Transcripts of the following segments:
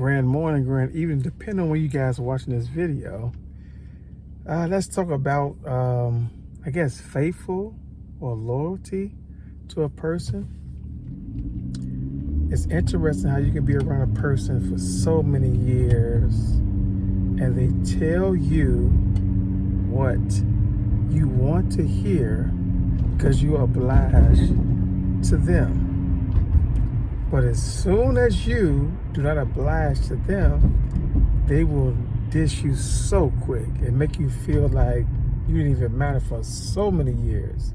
grand morning, grand evening, depending on when you guys are watching this video. Let's talk about, I guess, faithful or loyalty to a person. It's interesting how you can be around a person for so many years and they tell you what you want to hear because you are obliged to them. But as soon as you do not oblige to them, they will dish you so quick and make you feel like you didn't even matter for so many years.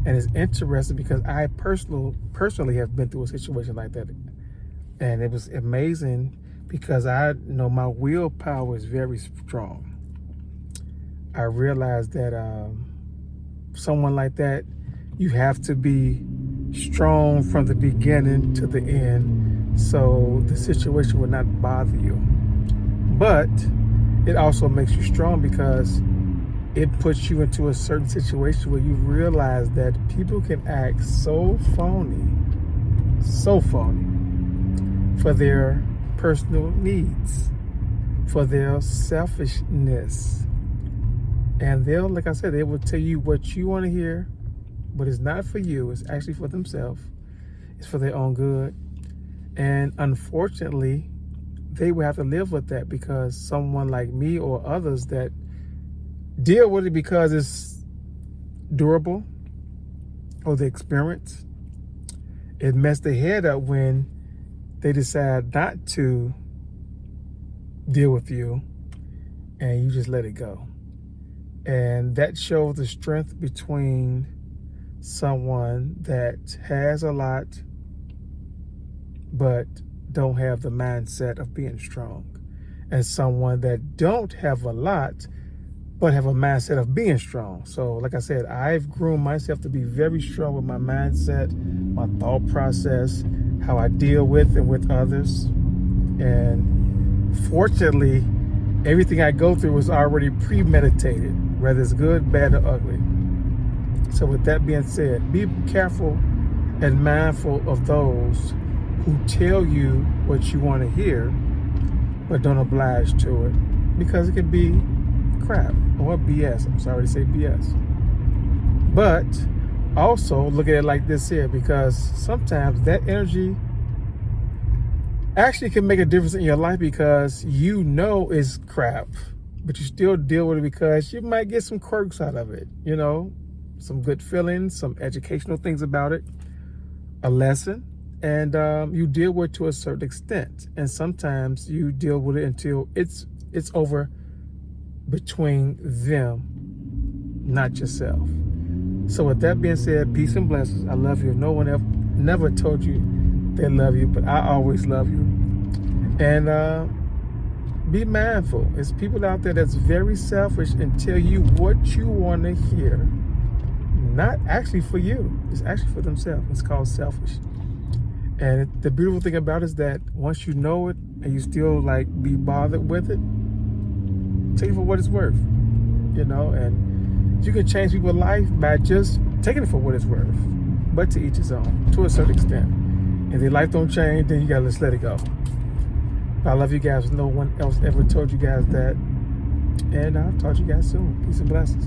And it's interesting because I personally have been through a situation like that. And it was amazing because I know my willpower is very strong. I realized that someone like that, you have to be strong from the beginning to the end so the situation will not bother you. But it also makes you strong because it puts you into a certain situation where you realize that people can act so phony for their personal needs, for their selfishness. And they'll, like I said, they will tell you what you want to hear, but it's not for you. It's actually for themselves. It's for their own good. And unfortunately, they will have to live with that because someone like me or others that deal with it because it's durable or the experience, it messed their head up when they decide not to deal with you and you just let it go. And that shows the strength between someone that has a lot but don't have the mindset of being strong, and someone that don't have a lot but have a mindset of being strong. So like I said, I've groomed myself to be very strong with my mindset, my thought process, how I deal with and with others. And fortunately, everything I go through is already premeditated, whether it's good, bad, or ugly. So with that being said, be careful and mindful of those who tell you what you want to hear, but don't oblige to it, because it can be crap or BS. I'm sorry to say BS. But also look at it like this here, because sometimes that energy actually can make a difference in your life because you know it's crap, but you still deal with it because you might get some quirks out of it, you know, some good feelings, some educational things about it, a lesson, and you deal with it to a certain extent. And sometimes you deal with it until it's over between them, not yourself. So with that being said, peace and blessings. I love you. No one ever never told you they love you, but I always love you. And be mindful. There's people out there that's very selfish and tell you what you want to hear. Not actually for you. It's actually for themselves. It's called selfish. And the beautiful thing about it is that once you know it and you still like be bothered with it, take it for what it's worth. You know, and you can change people's life by just taking it for what it's worth. But to each his own, to a certain extent. If their life don't change, then you gotta just let it go. I love you guys. No one else ever told you guys that. And I'll talk to you guys soon. Peace and blessings.